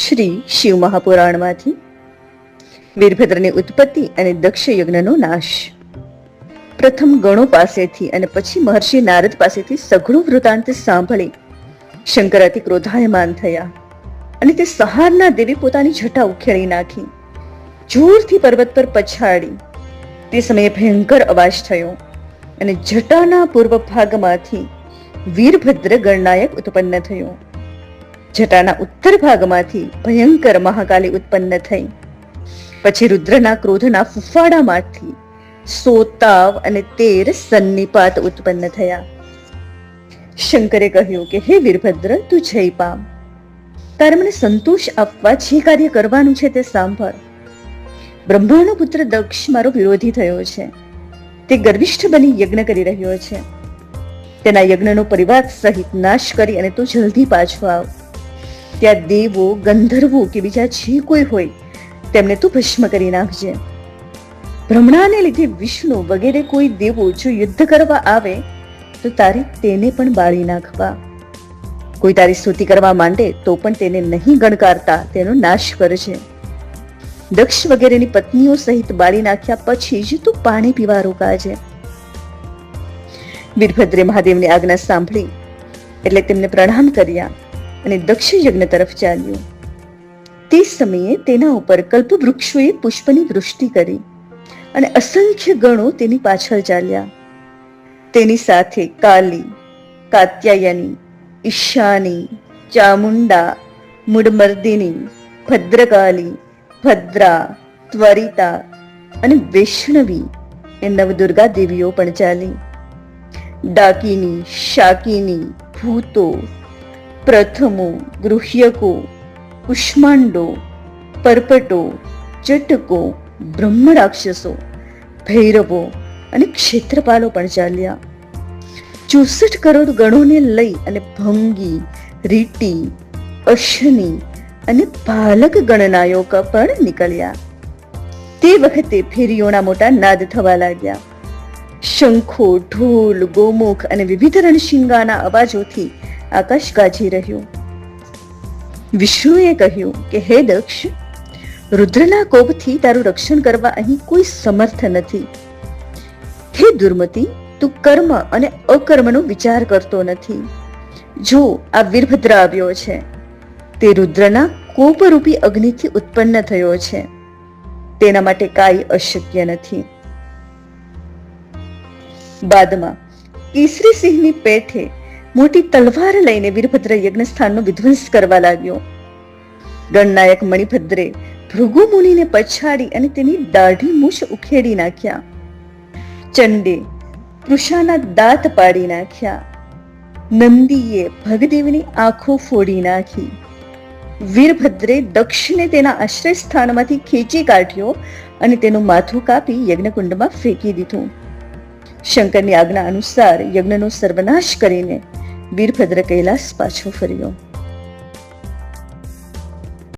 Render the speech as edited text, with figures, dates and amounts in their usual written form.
શ્રી શિવ મહાપુરાણમાંથી વીરભદ્રની ઉત્પત્તિ અને દક્ષ યજ્ઞનો નાશ. પ્રથમ ગણો પાસેથી અને પછી મહર્ષિ નારદ પાસેથી સઘળું વૃતાંત સાંભળી શંકર અતિ ક્રોધાયમાન થયા અને તે સહારના દેવી પોતાની જટા ઉખેડી નાખી, જોરથી પર્વત પર પછાડી. તે સમયે ભયંકર અવાજ થયો અને જટાના પૂર્વ ભાગમાંથી વીરભદ્ર ગણનાયક ઉત્પન્ન થયો. જટાના ઉત્તર ભાગમાંથી ભયંકર મહાકાલી ઉત્પન્ન થઈ. પછી રુદ્રના ક્રોધના ફૂફાડામાંથી 100 તાવ અને 13 સન્નિપાત ઉત્પન્ન થયા. શંકરે કહ્યું કે હે વીરભદ્ર, તું જય પામ. તારે મને સંતોષ આપવા જે કાર્ય કરવાનું છે તે સાંભળ. બ્રહ્માનો પુત્ર દક્ષ મારો વિરોધી થયો છે. તે ગર્વિષ્ઠ બની યજ્ઞ કરી રહ્યો છે. તેના યજ્ઞનો પરિવાર સહિત નાશ કરી અને તું જલ્દી પાછો આવ. ત્યાં દેવો, ગંધર્વો કે બીજા જે કોઈ હોય તેમને તું ભસ્મ કરી નાખજે. ભ્રમણાને લીધે વિષ્ણુ વગેરે કોઈ દેવો જો યુદ્ધ કરવા આવે તો તારે તેને પણ બાળી નાખવા. કોઈ તારી સ્તુતિ કરવા માંડે તો પણ તેને નહીં ગણકારતા તેનો નાશ કરજે. દક્ષ વગેરેની પત્નીઓ સહિત બાળી નાખ્યા પછી જ તું પાણી પીવા રોકાજે. વીરભદ્રે મહાદેવની આજ્ઞા સાંભળી એટલે તેમને પ્રણામ કર્યા અને દક્ષ યજ્ઞ તરફ ચાલ્યો. તે સમયે તેના ઉપર કલ્પવૃક્ષોએ પુષ્પની વૃષ્ટિ કરી અને અસંખ્ય ગણો તેની પાછળ ચાલ્યા. તેની સાથે કાલી, કાત્યાયની, ઈશાની, ચામુંડા, મુડમર્દિની, ભદ્રકાલી, ભદ્રા, ત્વરિતા અને વૈષ્ણવી એ નવદુર્ગા દેવીઓ પણ ચાલી. ડાકિની, શાકિની, ભૂતો, પ્રથમો, ગૃહ્યકો, કુષ્માંડો, પરપટો, જટકો, બ્રહ્મ રાક્ષસો, ભૈરવો અને ક્ષેત્રપાલો પણ ચાલ્યા. 64 કરોડ ગણોને લઈ અને ભંગી, રીટી, અશ્ની અને પાલક ગણનાયક પણ નીકળ્યા. તે વખતે ફેરીઓના મોટા નાદ થવા લાગ્યા. શંખો, ઢોલ, ગોમુખ અને વિવિધ રણશિંગાના અવાજોથી આકાશ ગાજી રહ્યું. વિષ્ણુએ કહ્યું કે હે દક્ષ, રુદ્રના કોપથી તારું રક્ષણ કરવા અહીં કોઈ સમર્થ નથી. હે દુર્મતિ, તું કર્મ અને અકર્મનો વિચાર કરતો નથી. જો આ વીરભદ્ર આવ્યો છે તે રુદ્રના કોપરૂપી અગ્નિથી ઉત્પન્ન થયો છે. તેના માટે કાંઈ અશક્ય નથી. બાદમાં કેસરી સિંહની પેઠે મોટી તલવાર લઈને વીરભદ્ર યજ્ઞ સ્થાનનો વિધ્વંસ કરવા લાગ્યો. ગણનાયક મણિભદ્રે ભૃગુ મુનિને પછાડી અને તેની દાઢી મૂછ ઉખેડી નાખ્યા. ચંડે કૃષાના દાંત પાડી નાખ્યા. નંદીએ ભગદેવની આંખો ફોડી નાખી. વીરભદ્રે દક્ષને તેના આશ્રય સ્થાનમાંથી ખેંચી કાઢ્યો અને તેનું માથું કાપી યજ્ઞકુંડમાં ફેંકી દીધું. શંકરની આજ્ઞા અનુસાર યજ્ઞનો સર્વનાશ કરીને વીરભદ્ર કૈલાસ પાછો ફર્યો.